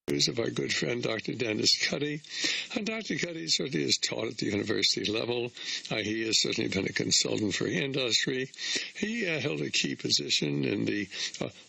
of our good friend Dr. Dennis Cuddy. And Dr. Cuddy certainly has taught at the university level. He has certainly been a consultant for industry. He held a key position in the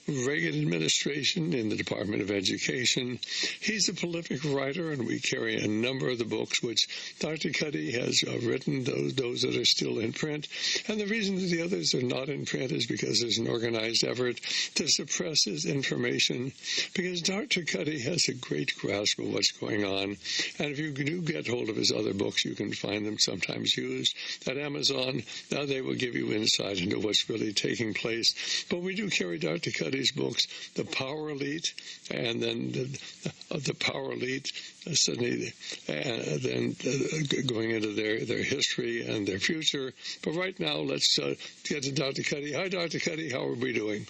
Reagan administration in the Department of Education. He's a prolific writer, and we carry a number of the books which Dr. Cuddy has written, those that are still in print. And the reason that the others are not in print is because there's an organized effort to suppress his information, because Dr. Cuddy has a great grasp of what's going on. And if you do get hold of his other books, you can find them sometimes used at Amazon. Now they will give you insight into what's really taking place. But we do carry Dr. Cuddy's books, The Power Elite, and then the Power Elite, suddenly, then going into their history and their future. But right now, let's get to Dr. Cuddy. Hi, Dr. Cuddy. How are we doing?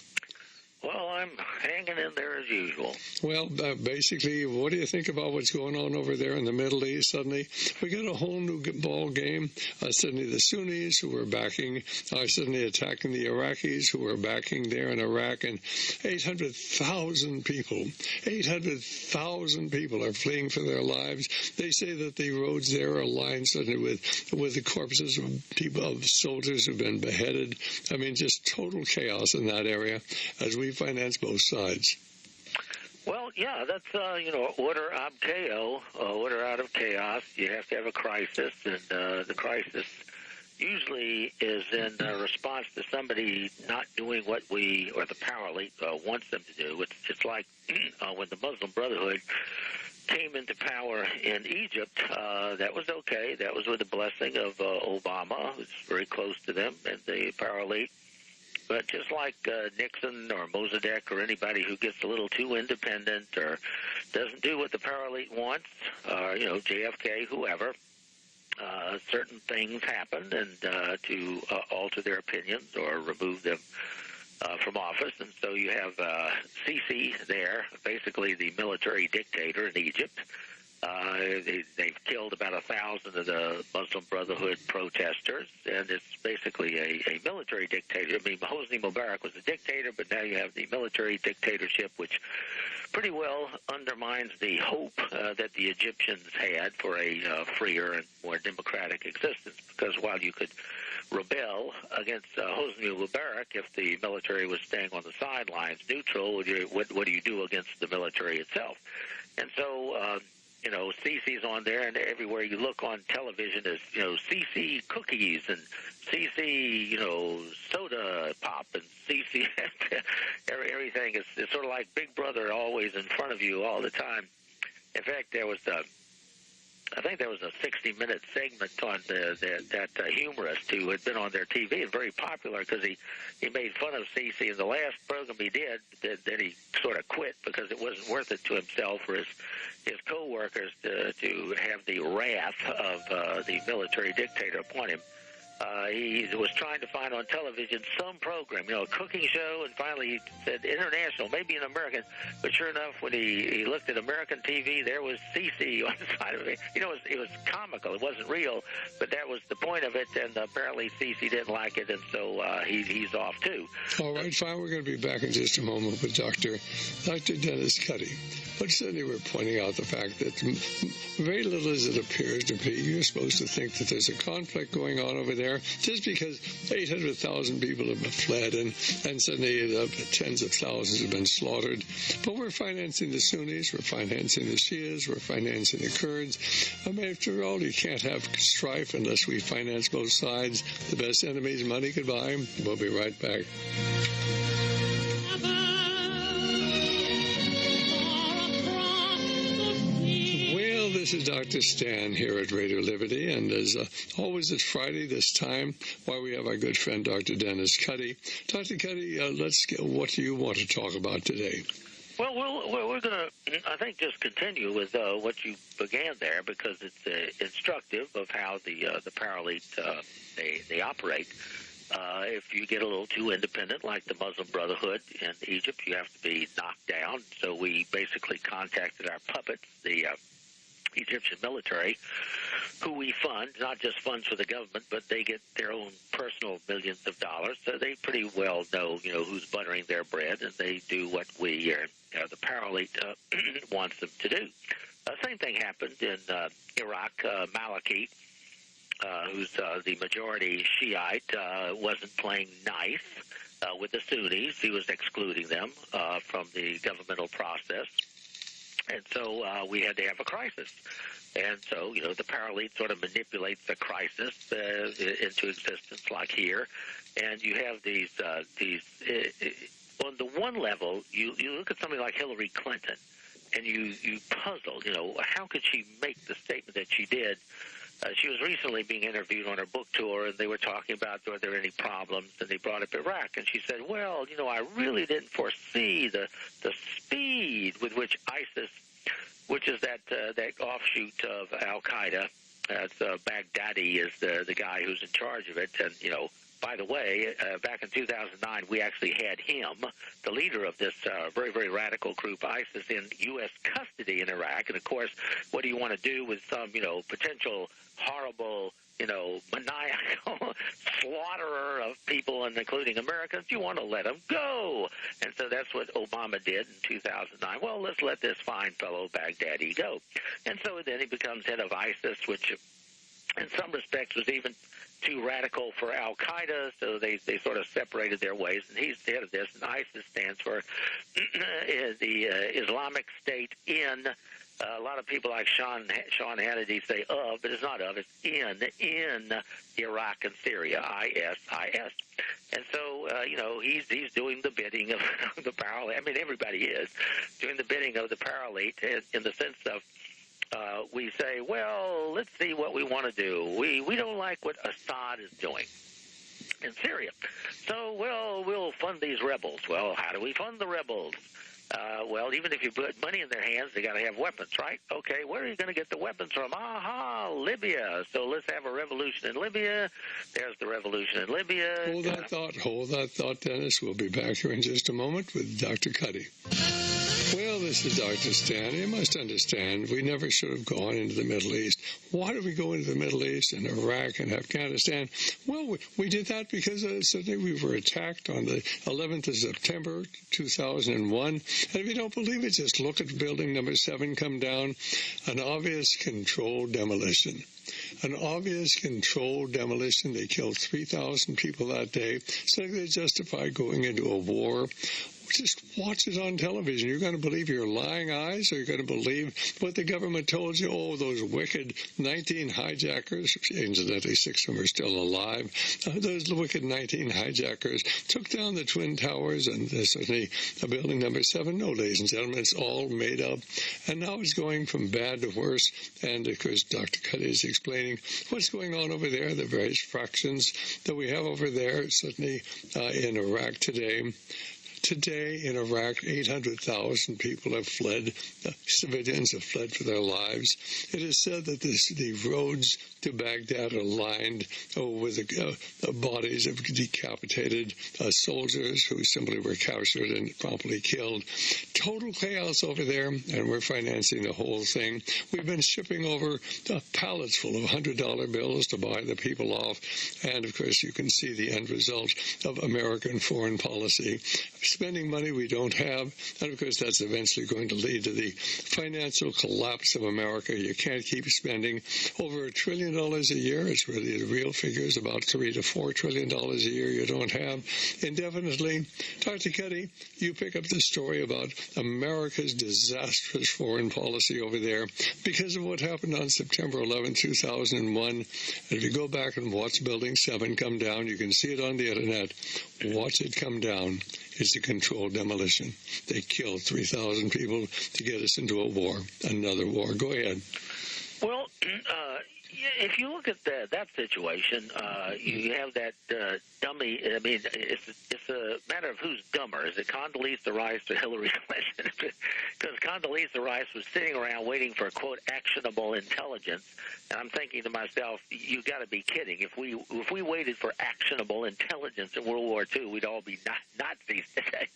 Well, I'm hanging in there as usual. Well, basically, what do you think about what's going on over there in the Middle East? Suddenly, we got a whole new ball game. Suddenly, the Sunnis who were backing, suddenly attacking the Iraqis who were backing there in Iraq, and 800,000 people are fleeing for their lives. They say that the roads there are lined suddenly with the corpses of soldiers who've been beheaded. I mean, just total chaos in that area as we finance both sides. Well, yeah, that's, order ab chaos, order out of chaos. You have to have a crisis, and the crisis usually is in response to somebody not doing what we, or the power elite, wants them to do. It's like when the Muslim Brotherhood came into power in Egypt, that was okay. That was with the blessing of Obama, who's very close to them, and the power elite. But just like Nixon or Mossadegh or anybody who gets a little too independent or doesn't do what the power elite wants, or, JFK, whoever, certain things happen and to alter their opinions or remove them from office. And so you have Sisi there, basically the military dictator in Egypt. They've killed about 1,000 of the Muslim Brotherhood protesters, and it's basically a military dictator. I mean, Hosni Mubarak was a dictator, but now you have the military dictatorship, which pretty well undermines the hope that the Egyptians had for a freer and more democratic existence, because while you could rebel against Hosni Mubarak if the military was staying on the sidelines neutral, what do you do against the military itself? And so Sisi's on there, and everywhere you look on television is, Sisi cookies and Sisi, soda pop, and Sisi, everything is sort of like Big Brother always in front of you all the time. In fact, I think there was a 60-minute segment on that humorist who had been on their TV and very popular because he made fun of Sisi in the last program he did. Then he sort of quit because it wasn't worth it to himself or his co-workers to have the wrath of the military dictator upon him. He was trying to find on television some program, a cooking show, and finally he said international, maybe an American. But sure enough, when he looked at American TV, there was Sisi on the side of it. It was comical. It wasn't real, but that was the point of it, and apparently Sisi didn't like it, and so he's off too. All right, fine. We're going to be back in just a moment with Dr. Dennis Cuddy. But certainly we're pointing out the fact that very little as it appears to be, you're supposed to think that there's a conflict going on over there just because 800,000 people have fled and suddenly tens of thousands have been slaughtered. But we're financing the Sunnis, we're financing the Shias, we're financing the Kurds. I mean, after all, you can't have strife unless we finance both sides. The best enemies money could buy. We'll be right back. This is Dr. Stan here at Radio Liberty, and as always, it's Friday this time, why we have our good friend Dr. Dennis Cuddy. Dr. Cuddy, what do you want to talk about today? Well, we're going to, I think, just continue with what you began there, because it's instructive of how the power elite, they operate. If you get a little too independent, like the Muslim Brotherhood in Egypt, you have to be knocked down. So we basically contacted our puppets, the Egyptian military, who we fund, not just funds for the government, but they get their own personal millions of dollars. So they pretty well know, who's buttering their bread, and they do what we, the power elite, wants them to do. Same thing happened in Iraq. Maliki, who's the majority Shiite, wasn't playing nice with the Sunnis. He was excluding them from the governmental process. And so we had to have a crisis. And so, the power elite sort of manipulates the crisis into existence, like here. And you have these on the one level, you look at somebody like Hillary Clinton, and you puzzle, how could she make the statement that she did? She was recently being interviewed on her book tour, and they were talking about were there any problems, and they brought up Iraq. And she said, well, I really didn't foresee the speed with which ISIS, which is that offshoot of al-Qaeda, that's Baghdadi is the guy who's in charge of it. And, by the way, back in 2009, we actually had him, the leader of this very, very radical group, ISIS, in U.S. custody in Iraq. And, of course, what do you want to do with some, potential horrible, maniacal slaughterer of people, and including Americans? You want to let him go. And so that's what Obama did in 2009. Well, let's let this fine fellow Baghdadi go. And so then he becomes head of ISIS, which in some respects was even too radical for al-Qaeda, so they sort of separated their ways, and he's the head of this, and ISIS stands for the Islamic State in. A lot of people like Sean Hannity say of, but it's not of, it's in Iraq and Syria, ISIS. And so, he's doing the bidding of the power elite. I mean, everybody is doing the bidding of the power elite in the sense of, we say, well, let's see what we want to do. We don't like what Assad is doing in Syria. So, we'll fund these rebels. Well, how do we fund the rebels? Well, even if you put money in their hands, they got to have weapons, right? Okay, where are you going to get the weapons from? Aha, Libya. So let's have a revolution in Libya. There's the revolution in Libya. Hold that thought, Dennis. We'll be back here in just a moment with Dr. Cuddy. Well, this is Dr. Stan. You must understand, we never should have gone into the Middle East. Why did we go into the Middle East and Iraq and Afghanistan? Well, we did that because suddenly we were attacked on the 11th of September, 2001. And if you don't believe it, just look at building number 7 come down. An obvious controlled demolition. An obvious controlled demolition. They killed 3,000 people that day. So they justified going into a war. Just watch it on television. You're going to believe your lying eyes, or you're going to believe what the government told you? Oh, those wicked 19 hijackers, incidentally 6 of them are still alive, those wicked 19 hijackers took down the Twin Towers and certainly building number 7. No, ladies and gentlemen, it's all made up. And now it's going from bad to worse. And, of course, Dr. Cuddy is explaining what's going on over there, the various fractions that we have over there, certainly in Iraq today. Today in Iraq, 800,000 people have fled. Civilians have fled for their lives. It is said that the roads to Baghdad are lined with the bodies of decapitated soldiers who simply were captured and promptly killed. Total chaos over there, and we're financing the whole thing. We've been shipping over pallets full of $100 bills to buy the people off. And, of course, you can see the end result of American foreign policy. Spending money we don't have, and of course that's eventually going to lead to the financial collapse of America. You can't keep spending over $1 trillion a year. It's really the real figures, about $3 to $4 trillion a year you don't have indefinitely. Dr. Cuddy, you pick up the story about America's disastrous foreign policy over there because of what happened on September 11, 2001. And if you go back and watch Building 7 come down, you can see it on the internet. Watch it come down. It's a controlled demolition. They killed 3,000 people to get us into a war, another war. Go ahead. Well, if you look at that situation, you have that dummy. I mean, it's a matter of who's dumber. Is it Condoleezza Rice or Hillary Clinton? Because Condoleezza Rice was sitting around waiting for, quote, actionable intelligence. And I'm thinking to myself, you got to be kidding. If we waited for actionable intelligence in World War II, we'd all be Nazis today.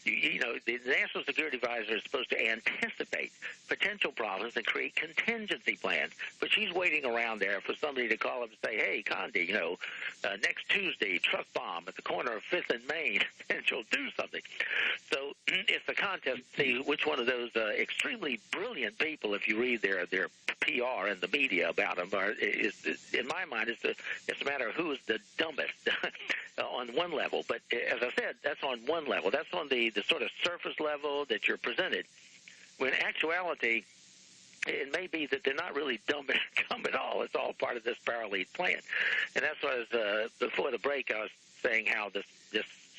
You know, the National Security Advisor is supposed to anticipate potential problems and create contingency plans. But she's waiting around there for somebody to call up and say, hey, Condi, you know, next Tuesday, truck bomb at the corner of 5th and Main, and she'll do something. So it's a contest to see which one of those extremely brilliant people, if you read their PR and the media about them, in my mind, it's a matter of who is the dumbest on one level. But as I said, that's on one level. That's on the sort of surface level that you're presented. When in actuality, it may be that they're not really dumb at all. It's all part of this parallel plan. And that's what I was, before the break, I was saying how this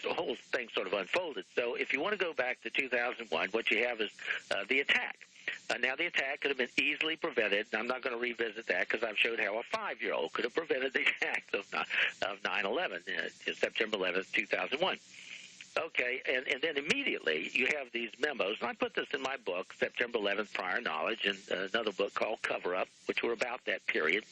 whole thing sort of unfolded. So if you want to go back to 2001, what you have is the attack. Now, the attack could have been easily prevented. I'm not going to revisit that because I've showed how a 5-year-old could have prevented the attack of 9/11, September 11th, 2001. Okay, and then immediately you have these memos. And I put this in my book, September 11th, Prior Knowledge, and another book called Cover Up, which were about that period.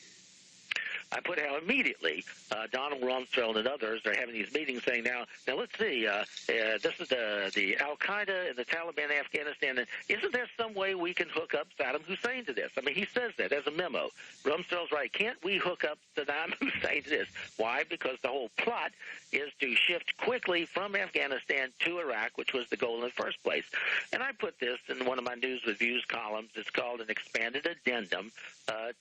I put out immediately Donald Rumsfeld and others are having these meetings saying, now let's see, this is the Al-Qaeda and the Taliban in Afghanistan. And isn't there some way we can hook up Saddam Hussein to this? I mean, he says that as a memo. Rumsfeld's right. Can't we hook up Saddam Hussein to this? Why? Because the whole plot is to shift quickly from Afghanistan to Iraq, which was the goal in the first place. And I put this in one of my News with Views columns. It's called an expanded addendum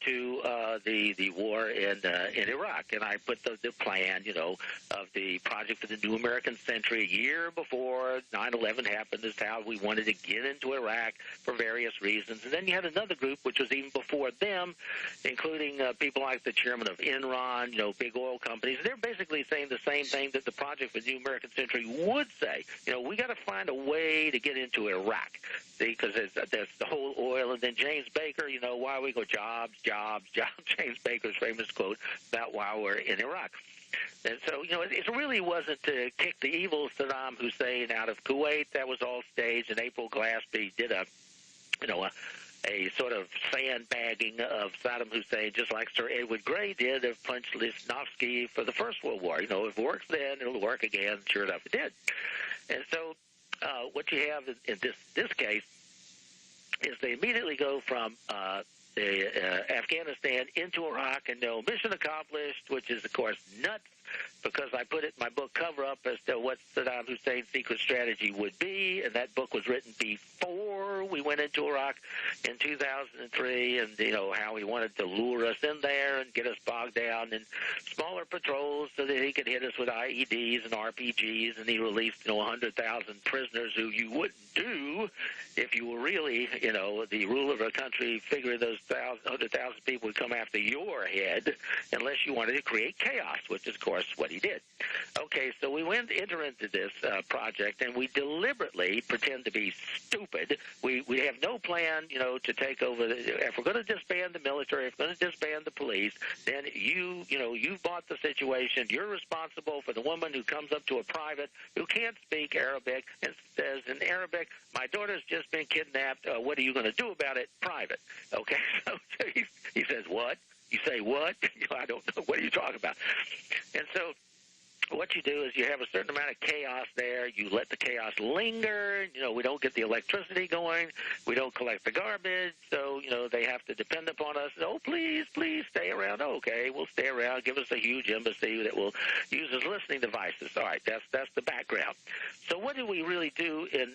to the war in Iraq. And I put the plan, you know, of the Project for the New American Century a year before 9/11 happened is how we wanted to get into Iraq for various reasons. And then you had another group, which was even before them, including people like the chairman of Enron, you know, big oil companies. They're basically saying the same thing that the Project for the New American Century would say. You know, we got to find a way to get into Iraq, because there's the whole oil. And then James Baker, you know, why we go jobs, jobs, jobs. James Baker's famous quote about why we're in Iraq. And so, you know, it really wasn't to kick the evil Saddam Hussein out of Kuwait. That was all staged, and April Glaspie did a sort of sandbagging of Saddam Hussein, just like Sir Edward Grey did of Punch Lisnowski for the First World War. You know, if it works then, it'll work again. Sure enough, it did. And so what you have in this case is they immediately go from Afghanistan into Iraq, and no mission accomplished, which is, of course, nuts, because I put it in my book Cover Up as to what Saddam Hussein's secret strategy would be, and that book was written before we went into Iraq in 2003, and, you know, how he wanted to lure us in there and get us bogged down in smaller patrols so that he could hit us with IEDs and RPGs, and he released, you know, 100,000 prisoners who you wouldn't do if you were really, you know, the ruler of a country, figuring those 100,000 people would come after your head unless you wanted to create chaos, which is, of course, what he did. Okay, so we enter into this project, and we deliberately pretend to be stupid. We have no plan, you know, to take over. If we're going to disband the military, if we're going to disband the police, then you've bought the situation. You're responsible for the woman who comes up to a private who can't speak Arabic and says in Arabic, my daughter's just been kidnapped. What are you going to do about it? Private. Okay, so he says, what? You say what? I don't know. What are you talking about? And so what you do is you have a certain amount of chaos there. You let the chaos linger. You know, we don't get the electricity going. We don't collect the garbage. So, you know, they have to depend upon us. Oh, please, please stay around. Okay, we'll stay around. Give us a huge embassy that will use as listening devices. All right, that's the background. So what do we really do in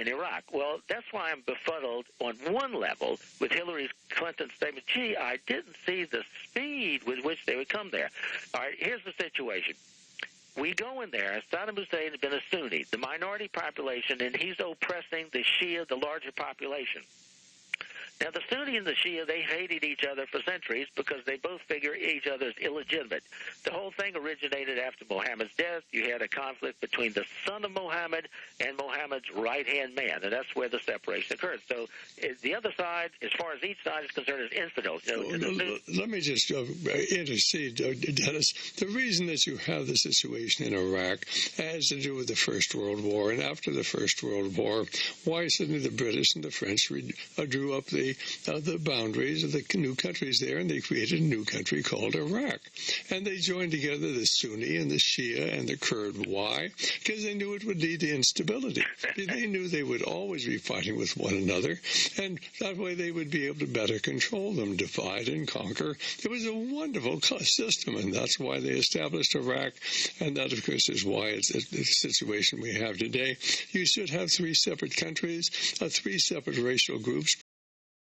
Iraq? Well, that's why I'm befuddled on one level with Hillary Clinton's statement. Gee, I didn't see the speed with which they would come there. All right, here's the situation. We go in there. Saddam Hussein has been a Sunni, the minority population, and he's oppressing the Shia, the larger population. Now, the Sunni and the Shia, they hated each other for centuries because they both figure each other as illegitimate. The whole thing originated after Muhammad's death. You had a conflict between the son of Muhammad and Muhammad's right-hand man, and that's where the separation occurred. So the other side, as far as each side is concerned, is infidels. Let me just intercede, Dennis. The reason that you have the situation in Iraq has to do with the First World War, and after the First World War, why suddenly the British and the French drew up the boundaries of the new countries there, and they created a new country called Iraq. And they joined together the Sunni and the Shia and the Kurd. Why? Because they knew it would lead to instability. They knew they would always be fighting with one another, and that way they would be able to better control them, divide and conquer. It was a wonderful system, and that's why they established Iraq, and that, of course, is why it's the situation we have today. You should have three separate countries, three separate racial groups,